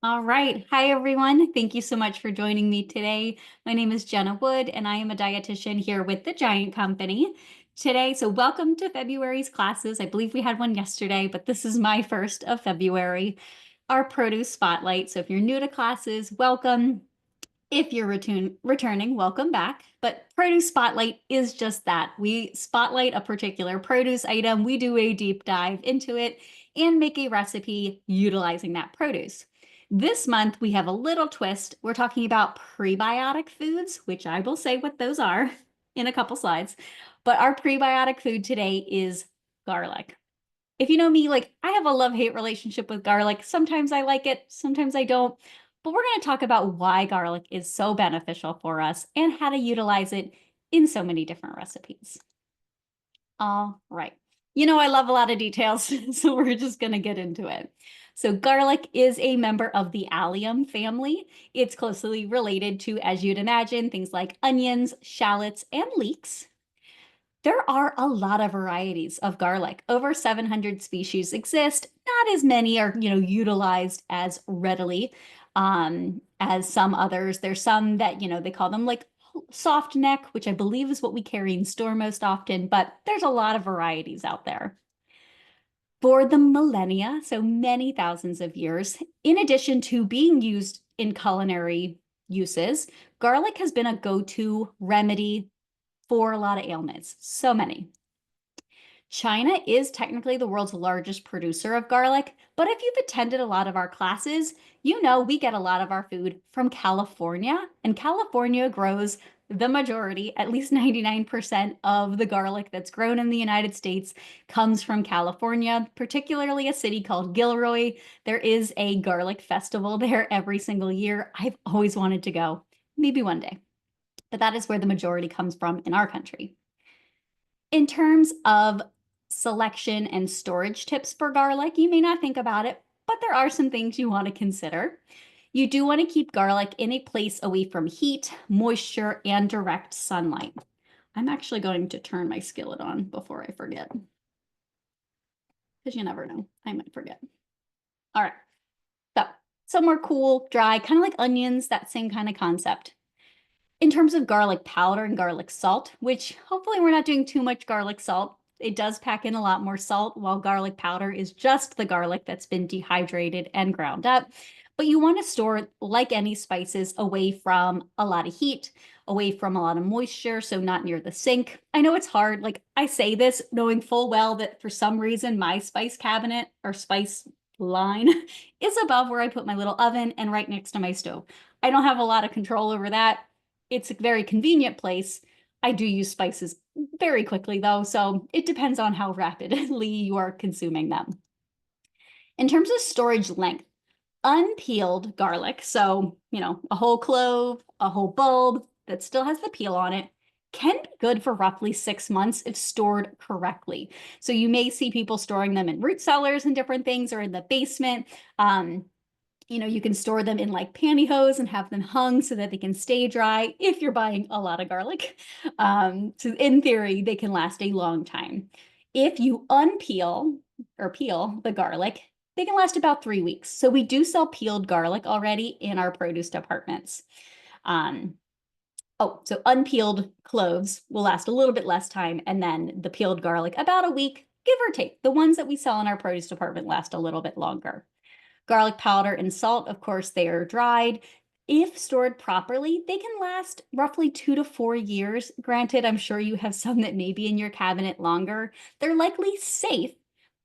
All right. Hi, everyone. Thank you so much for joining me today. My name is Jenna Wood, and I am a dietitian here with the Giant Company today. So welcome to February's classes. I believe we had one yesterday, but this is my first of February, our produce spotlight. So if you're new to classes, welcome. If you're returning, welcome back. But produce spotlight is just that. We spotlight a particular produce item, we do a deep dive into it, and make a recipe utilizing that produce. This month, we have a little twist. We're talking about prebiotic foods, which I will say what those are in a couple slides. But our prebiotic food today is garlic. If you know me, I have a love-hate relationship with garlic. Sometimes I like it, sometimes I don't. But we're going to talk about why garlic is so beneficial for us and how to utilize it in so many different recipes. All right. You know, I love a lot of details, so we're just going to get into it. So garlic is a member of the allium family. It's closely related to, as you'd imagine, things like onions, shallots, and leeks. There are a lot of varieties of garlic. Over 700 species exist. Not as many are, utilized as readily as some others. There's some that, they call them like soft neck, which I believe is what we carry in store most often, but there's a lot of varieties out there. For the millennia, so many thousands of years, in addition to being used in culinary uses, garlic has been a go-to remedy for a lot of ailments, so many. China is technically the world's largest producer of garlic, but if you've attended a lot of our classes, you know we get a lot of our food from California, and California grows the majority, at least 99% of the garlic that's grown in the United States comes from California, particularly a city called Gilroy. There is a garlic festival there every single year. I've always wanted to go, maybe one day, but that is where the majority comes from in our country. In terms of selection and storage tips for garlic, you may not think about it, but there are some things you want to consider. You do want to keep garlic in a place away from heat, moisture, and direct sunlight. I'm actually going to turn my skillet on before I forget, because you never know, I might forget. All right, so somewhere cool, dry, kind of like onions, that same kind of concept. In terms of garlic powder and garlic salt, which hopefully we're not doing too much garlic salt, it does pack in a lot more salt, while garlic powder is just the garlic that's been dehydrated and ground up. But you want to store, like any spices, away from a lot of heat, away from a lot of moisture, so not near the sink. I know it's hard. I say this knowing full well that for some reason my spice cabinet or spice line is above where I put my little oven and right next to my stove. I don't have a lot of control over that. It's a very convenient place. I do use spices very quickly though, so it depends on how rapidly you are consuming them. In terms of storage length, unpeeled garlic, so, a whole clove, a whole bulb that still has the peel on it, can be good for roughly 6 months if stored correctly. So you may see people storing them in root cellars and different things or in the basement. You can store them in like pantyhose and have them hung so that they can stay dry if you're buying a lot of garlic. So in theory, they can last a long time. If you unpeel or peel the garlic, they can last about 3 weeks. So we do sell peeled garlic already in our produce departments. So unpeeled cloves will last a little bit less time, and then the peeled garlic about a week, give or take. The ones that we sell in our produce department last a little bit longer. Garlic powder and salt, of course, they are dried. If stored properly, they can last roughly 2 to 4 years. Granted, I'm sure you have some that may be in your cabinet longer. They're likely safe,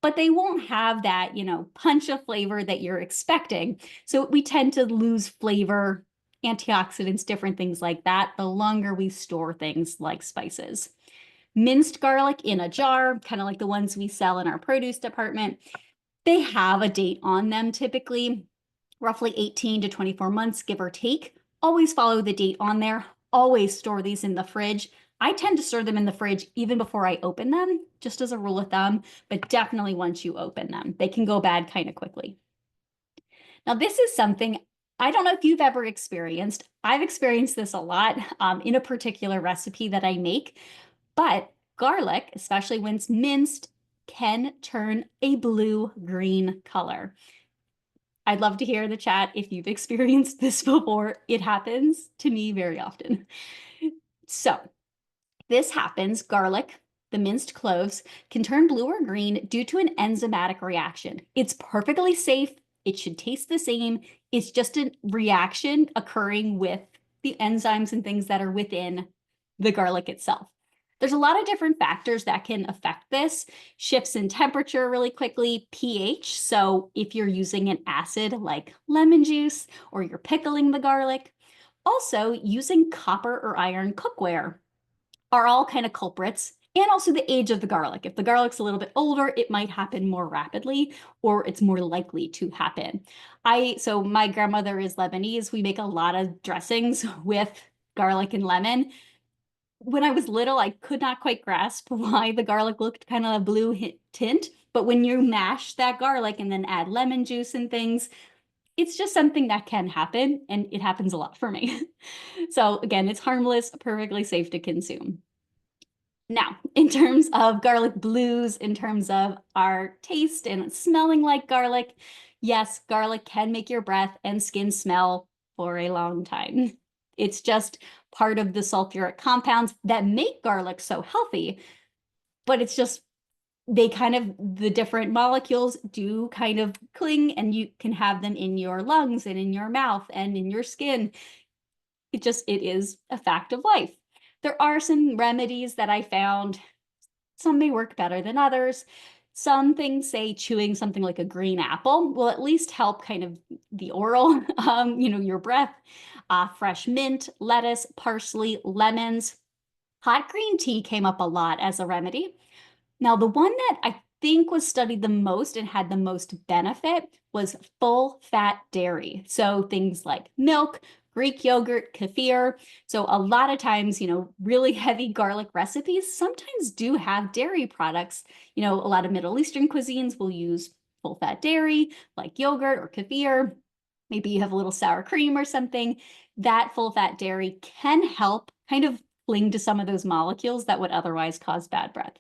but they won't have that, punch of flavor that you're expecting. So we tend to lose flavor, antioxidants, different things like that, the longer we store things like spices. Minced garlic in a jar, kind of like the ones we sell in our produce department, they have a date on them typically, roughly 18 to 24 months, give or take. Always follow the date on there. Always store these in the fridge. I tend to store them in the fridge even before I open them, just as a rule of thumb, but definitely once you open them. They can go bad kind of quickly. Now, this is something I don't know if you've ever experienced. I've experienced this a lot in a particular recipe that I make, but garlic, especially when it's minced, can turn a blue-green color. I'd love to hear in the chat if you've experienced this before. It happens to me very often. So this happens, garlic, the minced cloves, can turn blue or green due to an enzymatic reaction. It's perfectly safe. It should taste the same. It's just a reaction occurring with the enzymes and things that are within the garlic itself. There's a lot of different factors that can affect this. Shifts in temperature really quickly, pH. So if you're using an acid like lemon juice or you're pickling the garlic, also using copper or iron cookware are all kind of culprits. And also the age of the garlic. If the garlic's a little bit older, it might happen more rapidly, or it's more likely to happen. So my grandmother is Lebanese. We make a lot of dressings with garlic and lemon. When I was little, I could not quite grasp why the garlic looked kind of a blue tint. But when you mash that garlic and then add lemon juice and things, it's just something that can happen, and it happens a lot for me. So again, it's harmless, perfectly safe to consume. Now, in terms of garlic blues, in terms of our taste and smelling like garlic, yes, garlic can make your breath and skin smell for a long time. It's just part of the sulfuric compounds that make garlic so healthy, but it's just the different molecules do kind of cling, and you can have them in your lungs and in your mouth and in your skin. It is a fact of life. There are some remedies that I found. Some may work better than others. Some things say chewing something like a green apple will at least help kind of the oral, your breath. Fresh mint, lettuce, parsley, lemons. Hot green tea came up a lot as a remedy. Now, the one that I think was studied the most and had the most benefit was full fat dairy. So things like milk, Greek yogurt, kefir. So a lot of times, really heavy garlic recipes sometimes do have dairy products. A lot of Middle Eastern cuisines will use full fat dairy, like yogurt or kefir. Maybe you have a little sour cream or something. That full fat dairy can help kind of cling to some of those molecules that would otherwise cause bad breath.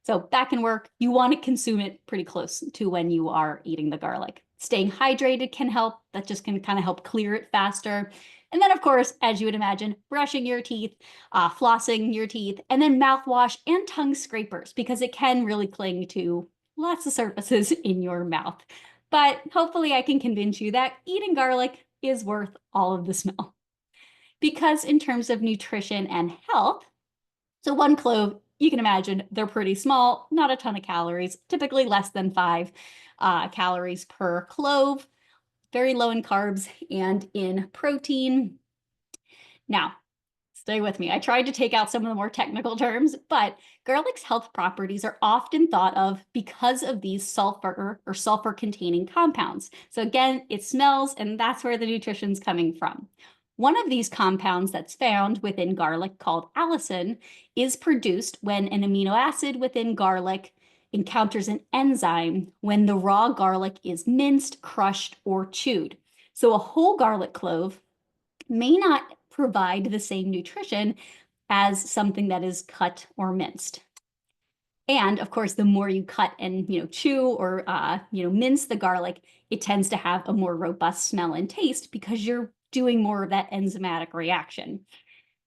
So that can work. You want to consume it pretty close to when you are eating the garlic. Staying hydrated can help. That just can kind of help clear it faster. And then, of course, as you would imagine, brushing your teeth, flossing your teeth, and then mouthwash and tongue scrapers, because it can really cling to lots of surfaces in your mouth. But hopefully I can convince you that eating garlic is worth all of the smell. Because in terms of nutrition and health, so one clove, you can imagine they're pretty small, not a ton of calories, typically less than 5 calories per clove, very low in carbs and in protein. Now, stay with me. I tried to take out some of the more technical terms, but garlic's health properties are often thought of because of these sulfur or sulfur-containing compounds. So again, it smells, and that's where the nutrition's coming from. One of these compounds that's found within garlic, called allicin, is produced when an amino acid within garlic encounters an enzyme when the raw garlic is minced, crushed, or chewed. So a whole garlic clove may not provide the same nutrition as something that is cut or minced. And of course, the more you cut and chew or mince the garlic, it tends to have a more robust smell and taste because you're doing more of that enzymatic reaction.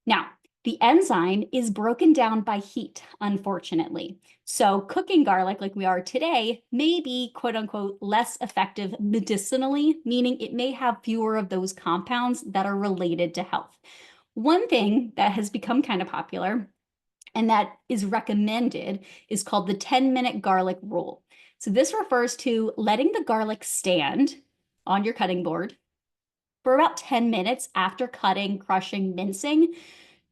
Now, the enzyme is broken down by heat, unfortunately. So cooking garlic like we are today may be, quote unquote, less effective medicinally, meaning it may have fewer of those compounds that are related to health. One thing that has become kind of popular and that is recommended is called the 10-minute garlic rule. So this refers to letting the garlic stand on your cutting board for about 10 minutes after cutting, crushing, mincing.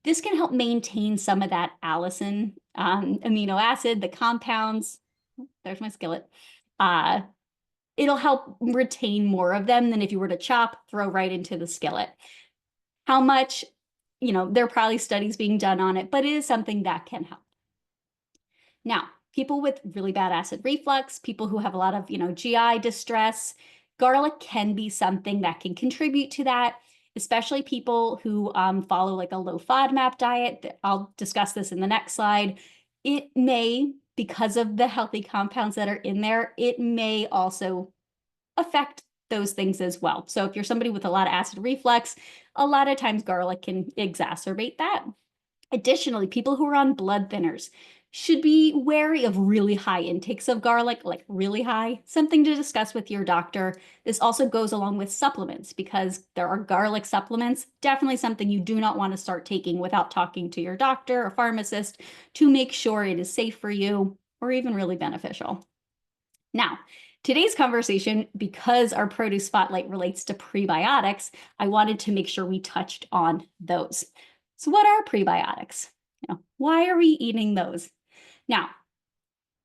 This can help maintain some of that allicin amino acid, the compounds. There's my skillet. It'll help retain more of them than if you were to chop, throw right into the skillet. How much, there are probably studies being done on it, but it is something that can help. Now, people with really bad acid reflux, people who have a lot of, GI distress, garlic can be something that can contribute to that, especially people who follow like a low FODMAP diet. I'll discuss this in the next slide. It may, because of the healthy compounds that are in there, it may also affect those things as well. So if you're somebody with a lot of acid reflux, a lot of times garlic can exacerbate that. Additionally, people who are on blood thinners should be wary of really high intakes of garlic, like really high, something to discuss with your doctor. This also goes along with supplements because there are garlic supplements, definitely something you do not want to start taking without talking to your doctor or pharmacist to make sure it is safe for you or even really beneficial. Now, today's conversation, because our produce spotlight relates to prebiotics, I wanted to make sure we touched on those. So what are prebiotics? Why are we eating those? Now,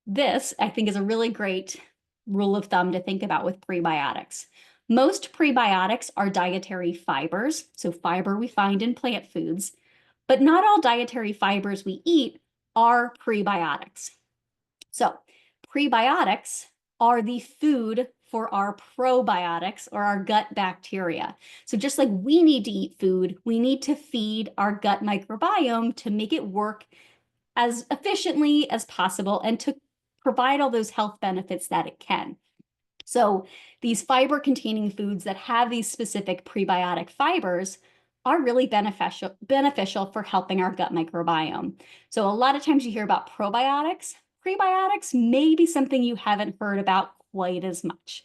this I think is a really great rule of thumb to think about with prebiotics. Most prebiotics are dietary fibers, so fiber we find in plant foods, but not all dietary fibers we eat are prebiotics. So prebiotics are the food for our probiotics or our gut bacteria. So just like we need to eat food, we need to feed our gut microbiome to make it work as efficiently as possible and to provide all those health benefits that it can. So these fiber-containing foods that have these specific prebiotic fibers are really beneficial for helping our gut microbiome. So a lot of times you hear about probiotics. Prebiotics may be something you haven't heard about quite as much.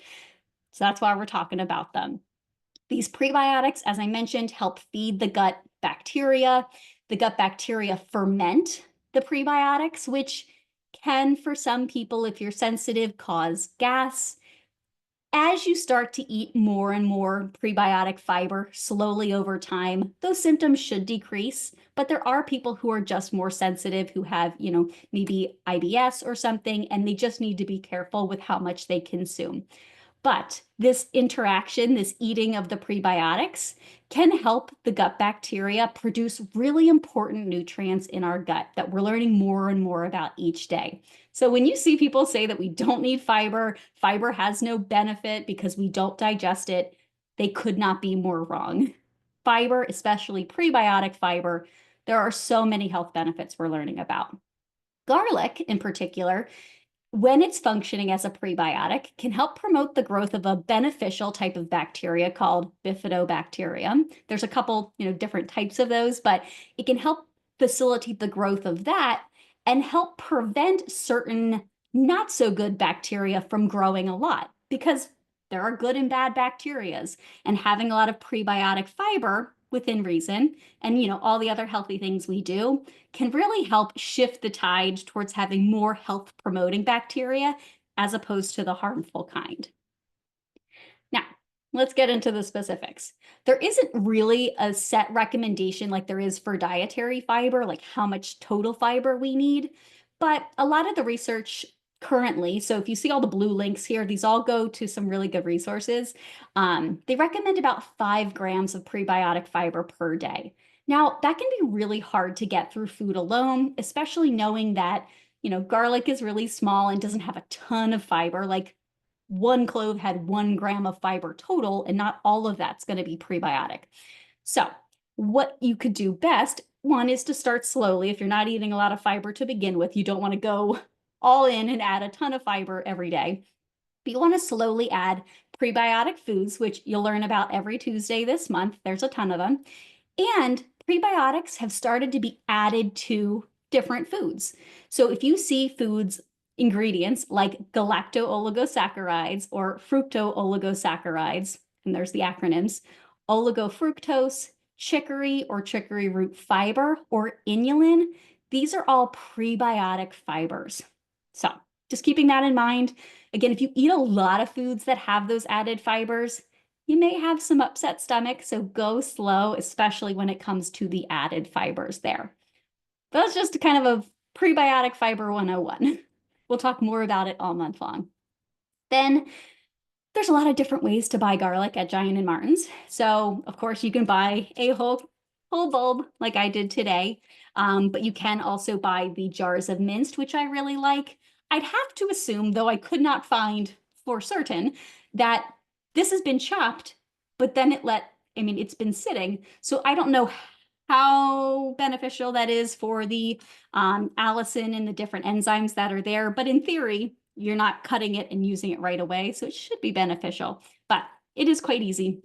So that's why we're talking about them. These prebiotics, as I mentioned, help feed the gut bacteria. The gut bacteria ferment the prebiotics, which can, for some people, if you're sensitive, cause gas. As you start to eat more and more prebiotic fiber slowly over time, those symptoms should decrease, but there are people who are just more sensitive, who have, maybe IBS or something, and they just need to be careful with how much they consume. But this interaction, this eating of the prebiotics, can help the gut bacteria produce really important nutrients in our gut that we're learning more and more about each day. So when you see people say that we don't need fiber, fiber has no benefit because we don't digest it, they could not be more wrong. Fiber, especially prebiotic fiber, there are so many health benefits we're learning about. Garlic, in particular, when it's functioning as a prebiotic, can help promote the growth of a beneficial type of bacteria called bifidobacterium. There's a couple, different types of those, but it can help facilitate the growth of that and help prevent certain not so good bacteria from growing a lot, because there are good and bad bacterias, and having a lot of prebiotic fiber within reason and all the other healthy things we do can really help shift the tide towards having more health promoting bacteria as opposed to the harmful kind. Now, let's get into the specifics. There isn't really a set recommendation like there is for dietary fiber, like how much total fiber we need, but a lot of the research currently, so if you see all the blue links here, these all go to some really good resources. They recommend about 5 grams of prebiotic fiber per day. Now, that can be really hard to get through food alone, especially knowing that, garlic is really small and doesn't have a ton of fiber. Like one clove had 1 gram of fiber total, and not all of that's going to be prebiotic. So what you could do best, one, is to start slowly. If you're not eating a lot of fiber to begin with, you don't want to go all in and add a ton of fiber every day. But you want to slowly add prebiotic foods, which you'll learn about every Tuesday this month. There's a ton of them. And prebiotics have started to be added to different foods. So if you see foods ingredients like galacto-oligosaccharides or fructo-oligosaccharides, and there's the acronyms, oligofructose, chicory or chicory root fiber, or inulin, these are all prebiotic fibers. So just keeping that in mind. Again, if you eat a lot of foods that have those added fibers, you may have some upset stomach, so go slow, especially when it comes to the added fibers there. That's just kind of a prebiotic fiber 101. We'll talk more about it all month long. Then there's a lot of different ways to buy garlic at Giant and Martin's. So of course you can buy a whole bulb like I did today, but you can also buy the jars of minced, which I really like. I'd have to assume, though I could not find for certain, that this has been chopped, but then it's been sitting. So I don't know how beneficial that is for the allicin and the different enzymes that are there. But in theory, you're not cutting it and using it right away. So it should be beneficial. But it is quite easy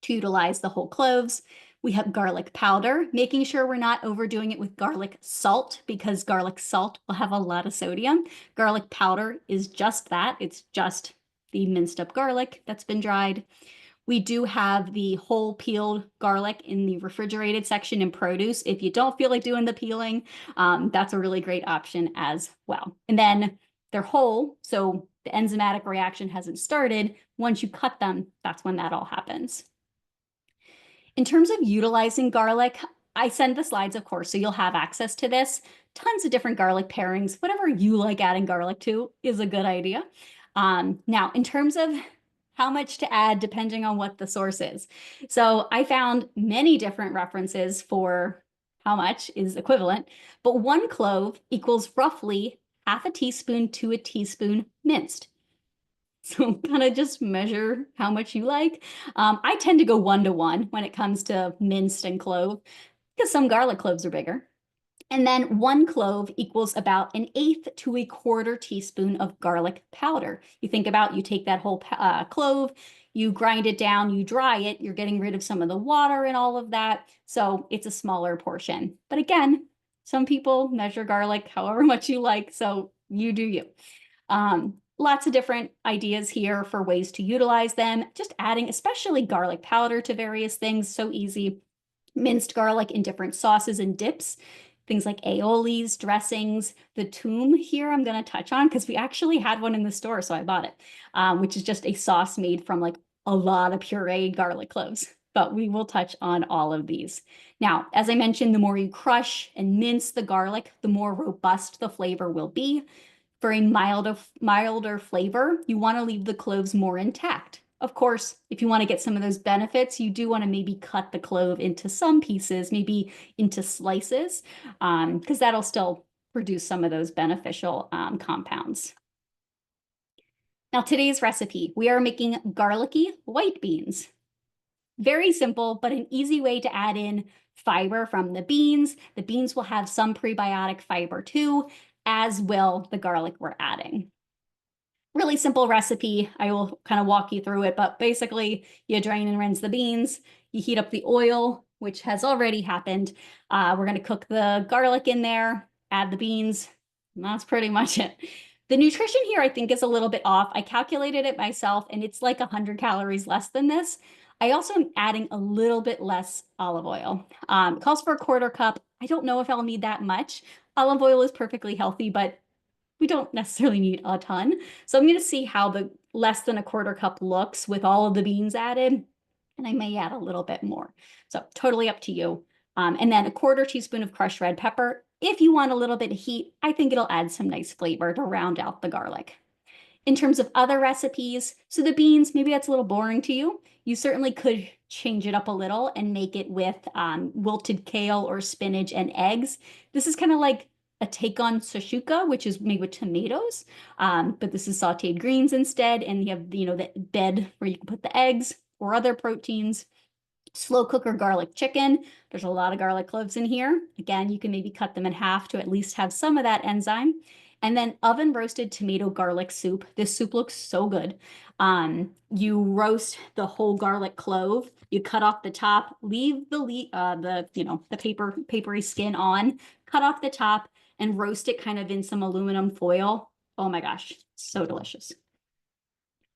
to utilize the whole cloves. We have garlic powder, making sure we're not overdoing it with garlic salt because garlic salt will have a lot of sodium. Garlic powder is just that. It's just the minced up garlic that's been dried. We do have the whole peeled garlic in the refrigerated section in produce. If you don't feel like doing the peeling, that's a really great option as well. And then they're whole, so the enzymatic reaction hasn't started. Once you cut them, that's when that all happens. In terms of utilizing garlic, I send the slides, of course, so you'll have access to this. Tons of different garlic pairings. Whatever you like adding garlic to is a good idea. Now, in terms of how much to add depending on what the source is. So I found many different references for how much is equivalent, but 1 clove equals roughly half a teaspoon to a teaspoon minced. So kind of just measure how much you like. I tend to go 1 to 1 when it comes to minced and clove because some garlic cloves are bigger. And then 1 clove equals about 1/8 to 1/4 teaspoon of garlic powder. You think about, you take that whole clove, you grind it down, you dry it, you're getting rid of some of the water and all of that. So it's a smaller portion. But again, some people measure garlic however much you like, so you do you. Lots of different ideas here for ways to utilize them. Just adding, especially garlic powder to various things, so easy. Minced garlic in different sauces and dips, things like aiolis, dressings. The toom here I'm going to touch on because we actually had one in the store, so I bought it, which is just a sauce made from like a lot of pureed garlic cloves. But we will touch on all of these. Now, as I mentioned, the more you crush and mince the garlic, the more robust the flavor will be. For a milder flavor, you want to leave the cloves more intact. Of course, if you want to get some of those benefits, you do want to maybe cut the clove into some pieces, maybe into slices, because that'll still produce some of those beneficial compounds. Now, today's recipe, we are making garlicky white beans. Very simple, but an easy way to add in fiber from the beans. The beans will have some prebiotic fiber too, as will the garlic we're adding. Really simple recipe. I will kind of walk you through it, but basically you drain and rinse the beans, you heat up the oil, which has already happened. We're going to cook the garlic in there, add the beans, and that's pretty much it. The nutrition here, I think, is a little bit off. I calculated it myself, and it's like 100 calories less than this. I also am adding a little bit less olive oil. It calls for 1/4 cup. I don't know if I'll need that much. Olive oil is perfectly healthy, but we don't necessarily need a ton. So I'm going to see how the less than 1/4 cup looks with all of the beans added, and I may add a little bit more. So totally up to you. And then 1/4 teaspoon of crushed red pepper. If you want a little bit of heat, I think it'll add some nice flavor to round out the garlic. In terms of other recipes, so the beans, maybe that's a little boring to you. You certainly could change it up a little and make it with wilted kale or spinach and eggs. This is kind of like a take on sashuka, which is made with tomatoes, but this is sauteed greens instead, and you have the bed where you can put the eggs or other proteins. Slow cooker garlic chicken. There's a lot of garlic cloves in here. Again, you can maybe cut them in half to at least have some of that enzyme. And then oven roasted tomato garlic soup. This soup looks so good. You roast the whole garlic clove. You cut off the top, leave the papery skin on, cut off the top, and roast it kind of in some aluminum foil. Oh my gosh, so delicious.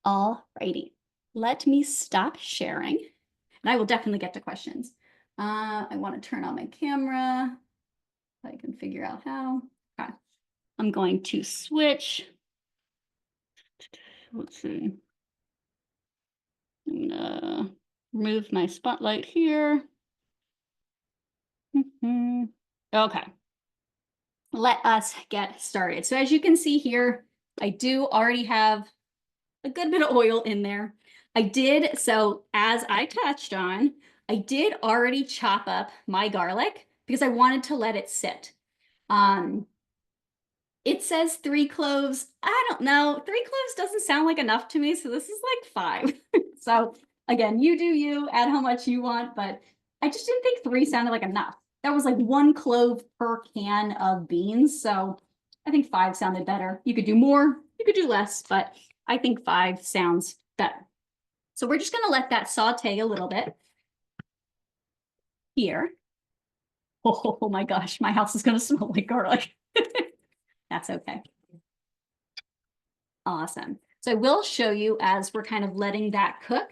All righty, let me stop sharing. And I will definitely get to questions. I want to turn on my camera. If I can figure out how. Okay. I'm going to switch. Let's see. I'm gonna remove my spotlight here. Okay. Let us get started. So as you can see here, I do already have a good bit of oil in there. So as I touched on, I did already chop up my garlic because I wanted to let it sit. It says 3 cloves. I don't know. 3 cloves doesn't sound like enough to me, so this is like 5. So again, you do you, add how much you want, but I just didn't think 3 sounded like enough. That was like 1 clove per can of beans, so I think 5 sounded better. You could do more, you could do less, but I think 5 sounds better. So we're just going to let that saute a little bit here. Oh my gosh, my house is going to smell like garlic. That's okay. Awesome. So I will show you as we're kind of letting that cook.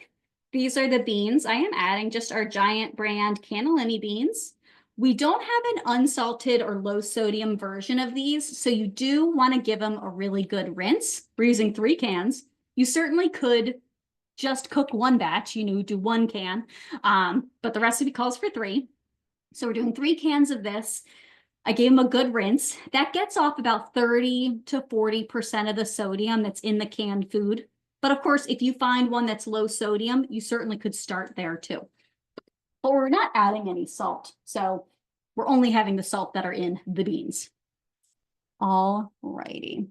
These are the beans. I am adding just our Giant brand cannellini beans. We don't have an unsalted or low sodium version of these, so you do want to give them a really good rinse. We're using 3 cans. You certainly could just cook 1 batch, do 1 can, but the recipe calls for 3. So we're doing 3 cans of this. I gave them a good rinse. That gets off about 30 to 40% of the sodium that's in the canned food. But of course, if you find one that's low sodium, you certainly could start there too. But we're not adding any salt. So we're only having the salt that are in the beans. All righty.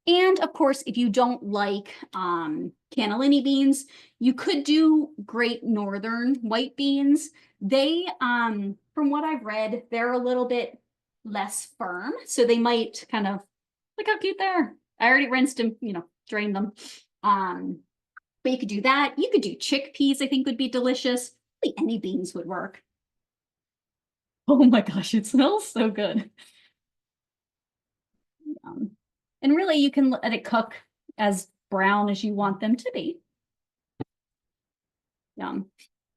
And of course, if you don't like cannellini beans, you could do Great Northern white beans. They, from what I've read, they're a little bit less firm. So they might kind of, look how cute they are. I already rinsed them, drained them. But you could do that. You could do chickpeas, I think would be delicious. Really any beans would work. Oh my gosh, it smells so good. And really, you can let it cook as brown as you want them to be. Yum.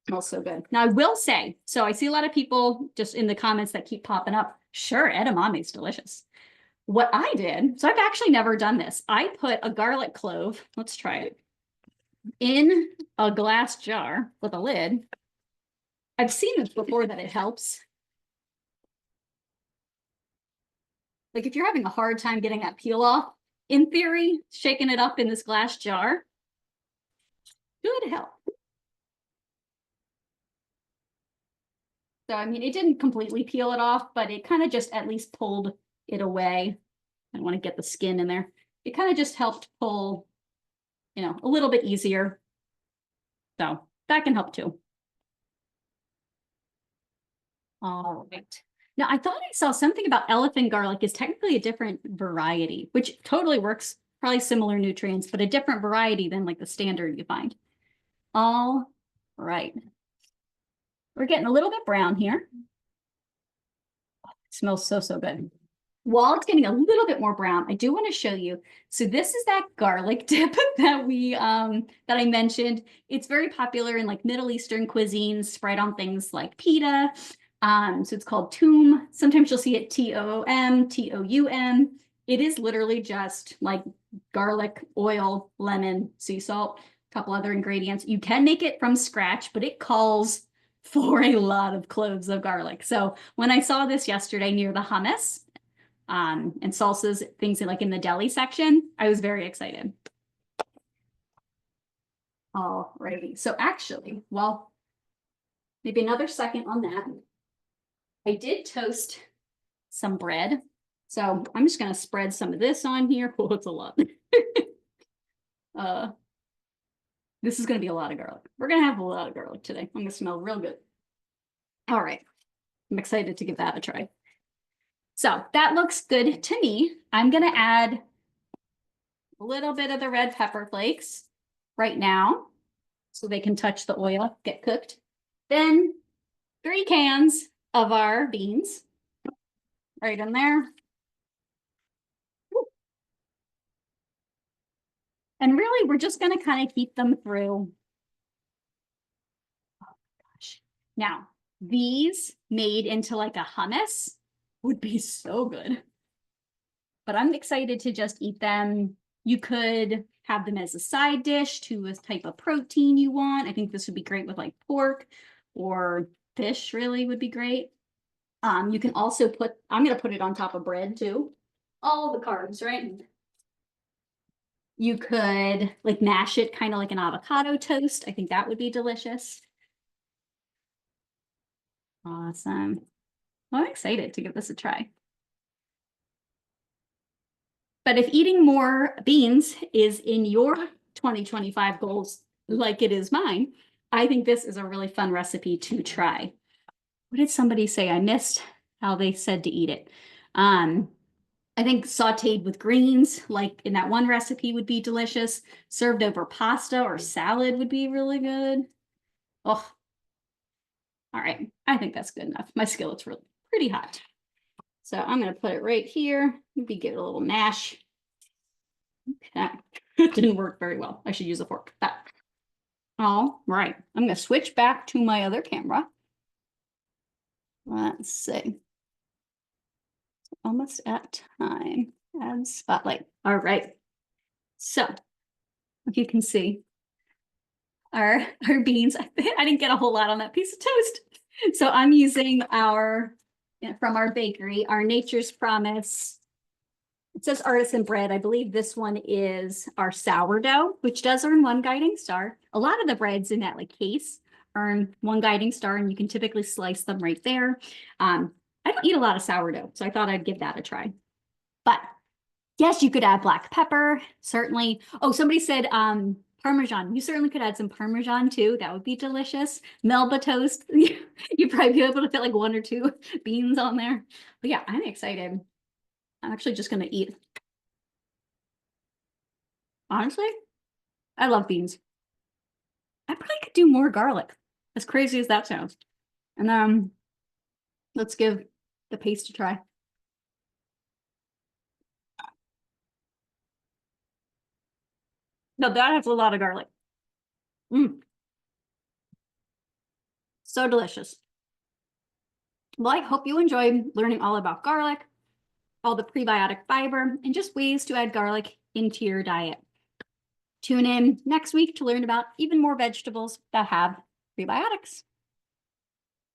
Smells so good. Now, I will say, so I see a lot of people just in the comments that keep popping up, sure, edamame is delicious. What I did, so I've actually never done this. I put a garlic clove, let's try it, in a glass jar with a lid. I've seen this before that it helps. Like if you're having a hard time getting that peel off, in theory, shaking it up in this glass jar could help. So, I mean, it didn't completely peel it off, but it kind of just at least pulled it away. I don't want to get the skin in there. It kind of just helped pull, a little bit easier. So that can help too. All right. Now, I thought I saw something about elephant garlic is technically a different variety, which totally works, probably similar nutrients, but a different variety than like the standard you find. All right. We're getting a little bit brown here. It smells so, so good. While it's getting a little bit more brown, I do want to show you. So this is that garlic dip that that I mentioned. It's very popular in like Middle Eastern cuisines, spread on things like pita. So it's called toum. Sometimes you'll see it Toom, Toum. It is literally just like garlic, oil, lemon, sea salt, a couple other ingredients. You can make it from scratch, but it calls for a lot of cloves of garlic. So when I saw this yesterday near the hummus and salsas, things like in the deli section, I was very excited. All righty. So actually, well, maybe another second on that. I did toast some bread. So I'm just going to spread some of this on here. Oh, it's a lot. This is going to be a lot of garlic. We're going to have a lot of garlic today. I'm going to smell real good. All right. I'm excited to give that a try. So that looks good to me. I'm going to add a little bit of the red pepper flakes right now so they can touch the oil, get cooked. Then 3 cans of our beans right in there. And really, we're just going to kind of heat them through. Oh my gosh. Now, these made into like a hummus would be so good. But I'm excited to just eat them. You could have them as a side dish to a type of protein you want. I think this would be great with like pork or fish really would be great. You can also I'm going to put it on top of bread too. All the carbs, right? You could like mash it kind of like an avocado toast. I think that would be delicious. Awesome. Well, I'm excited to give this a try. But if eating more beans is in your 2025 goals, like it is mine, I think this is a really fun recipe to try. What did somebody say? I missed how they said to eat it. I think sauteed with greens, like in that one recipe, would be delicious. Served over pasta or salad would be really good. Oh, all right. I think that's good enough. My skillet's really pretty hot. So I'm going to put it right here. Maybe give it a little mash. Okay. It didn't work very well. I should use a fork. All right. I'm going to switch back to my other camera. Let's see. Almost at time. Add spotlight. All right. So if you can see our beans, I didn't get a whole lot on that piece of toast. So I'm using from our bakery, our Nature's Promise. It says artisan bread. I believe this one is our sourdough, which does earn 1 guiding star. A lot of the breads in that case earn 1 guiding star, and you can typically slice them right there. I don't eat a lot of sourdough, so I thought I'd give that a try. But yes, you could add black pepper, certainly. Oh, somebody said Parmesan. You certainly could add some Parmesan too. That would be delicious. Melba toast. You'd probably be able to fit like 1 or 2 beans on there. But yeah, I'm excited. I'm actually just going to eat. Honestly, I love beans. I probably could do more garlic, as crazy as that sounds. And then let's give the paste a try. No, that has a lot of garlic. So delicious. Well, I hope you enjoyed learning all about garlic, all the prebiotic fiber, and just ways to add garlic into your diet. Tune in next week to learn about even more vegetables that have prebiotics.